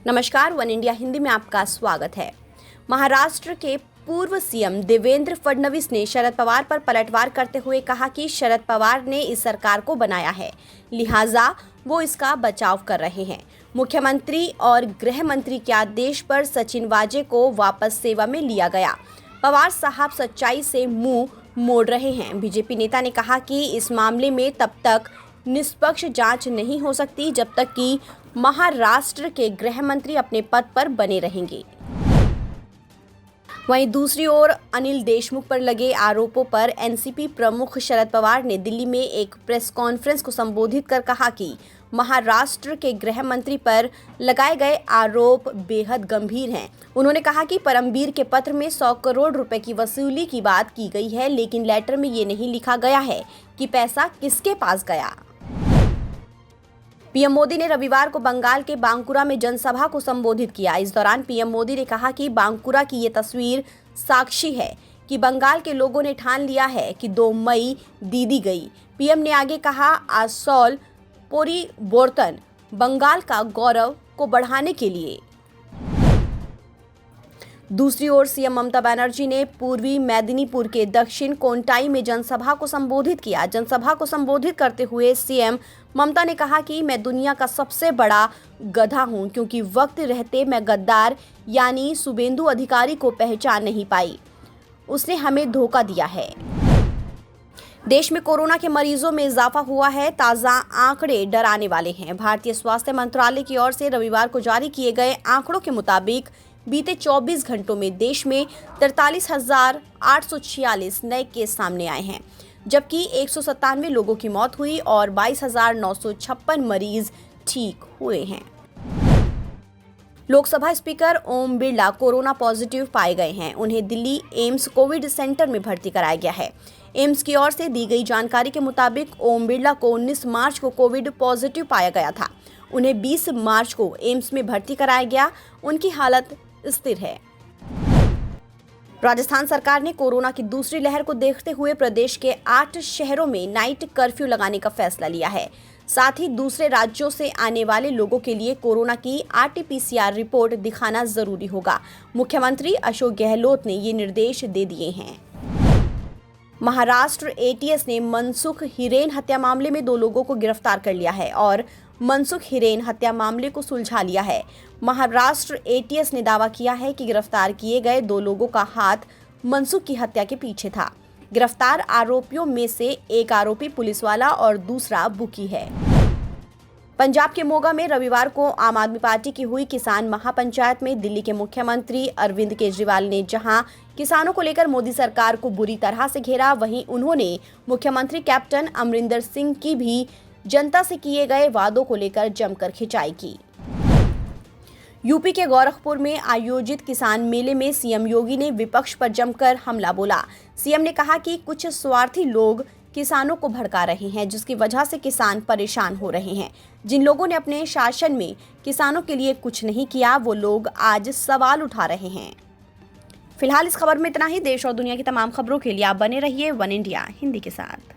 नमस्कार, one India Hindi में आपका स्वागत है। महाराष्ट्र के पूर्व सीएम देवेंद्र फडणवीस ने शरद पवार पर पलटवार करते हुए कहा कि शरद पवार ने इस सरकार को बनाया है, लिहाजा वो इसका बचाव कर रहे हैं। मुख्यमंत्री और गृह मंत्री के आदेश पर सचिन वाजे को वापस सेवा में लिया गया। पवार साहब सच्चाई से मुंह मोड़ रहे हैं। बीजेपी नेता ने कहा कि इस मामले में तब तक निष्पक्ष जांच नहीं हो सकती जब तक कि महाराष्ट्र के गृह मंत्री अपने पद पर बने रहेंगे। वहीं दूसरी ओर अनिल देशमुख पर लगे आरोपों पर एनसीपी प्रमुख शरद पवार ने दिल्ली में एक प्रेस कॉन्फ्रेंस को संबोधित कर कहा कि महाराष्ट्र के गृह मंत्री पर लगाए गए आरोप बेहद गंभीर हैं। उन्होंने कहा कि परमबीर के पत्र में 100 करोड़ रुपए की वसूली की बात की गई है, लेकिन लेटर में ये नहीं लिखा गया है कि पैसा किसके पास गया। पीएम मोदी ने रविवार को बंगाल के बांकुरा में जनसभा को संबोधित किया। इस दौरान पीएम मोदी ने कहा कि बांकुरा की ये तस्वीर साक्षी है कि बंगाल के लोगों ने ठान लिया है कि 2 मई दीदी गई। पीएम ने आगे कहा, आसोल परिवर्तन बंगाल का गौरव को बढ़ाने के लिए। दूसरी ओर सीएम ममता बनर्जी ने पूर्वी मेदिनीपुर के दक्षिण कोंटाई में जनसभा को संबोधित किया। जनसभा को संबोधित करते हुए सीएम ममता ने कहा कि मैं दुनिया का सबसे बड़ा गधा हूं, क्योंकि वक्त रहते मैं गद्दार यानी शुभेंदु अधिकारी को पहचान नहीं पाई। उसने हमें धोखा दिया है। देश में कोरोना के मरीजों में इजाफा हुआ है। ताज़ा आंकड़े डराने वाले हैं। भारतीय स्वास्थ्य मंत्रालय की ओर से रविवार को जारी किए गए आंकड़ों के मुताबिक बीते 24 घंटों में देश में 43,846 नए केस सामने आए हैं, जबकि 197 लोगों की मौत हुई और 22,956 मरीज ठीक हुए हैं। Lok Sabha speaker Om Birla corona positive पाए गए हैं। उन्हें दिल्ली एम्स कोविड सेंटर में भर्ती कराया गया है। एम्स की ओर से दी गई जानकारी के मुताबिक ओम बिरला को 19 मार्च को कोविड पॉजिटिव पाया गया था। उन्हें 20 मार्च को एम्स में भर्ती कराया गया। उनकी हालत स्थिर है। राजस्थान सरकार ने कोरोना की दूसरी लहर को देखते हुए प्रदेश के 8 शहरों में नाइट कर्फ्यू लगाने का फैसला लिया है। साथ ही दूसरे राज्यों से आने वाले लोगों के लिए कोरोना की RT-PCR रिपोर्ट दिखाना जरूरी होगा। मुख्यमंत्री अशोक गहलोत ने ये निर्देश दे दिए हैं। महाराष्ट्र ATS ने मनसुख हिरेन हत्या मामले में 2 लोगों को गिरफ्तार कर लिया है और मनसुख हिरेन हत्या मामले को सुलझा लिया है। महाराष्ट्र ATS ने दावा किया है कि गिरफ्तार किए गए 2 लोगों का हाथ मनसुख की हत्या के पीछे था। गिरफ्तार आरोपियों में से एक आरोपी पुलिस वाला और दूसरा बुकी है। पंजाब के मोगा में रविवार को आम आदमी पार्टी की हुई किसान महापंचायत में दिल्ली के मुख्यमंत्री अरविंद केजरीवाल ने जहां किसानों को लेकर मोदी सरकार को बुरी तरह से घेरा, वहीं उन्होंने मुख्यमंत्री कैप्टन अमरिंदर सिंह की भी जनता से किए गए वादों को लेकर जमकर खिंचाई की। यूपी के गोरखपुर में आयोजित किसान मेले में सीएम योगी ने विपक्ष पर जमकर हमला बोला। सीएम ने कहा कि कुछ स्वार्थी लोग किसानों को भड़का रहे हैं, जिसकी वजह से किसान परेशान हो रहे हैं। जिन लोगों ने अपने शासन में किसानों के लिए कुछ नहीं किया, वो लोग आज सवाल उठा रहे हैं। फिलहाल इस खबर में इतना ही। देश और दुनिया की तमाम खबरों के लिए आप बने रहिए वन इंडिया हिंदी के साथ।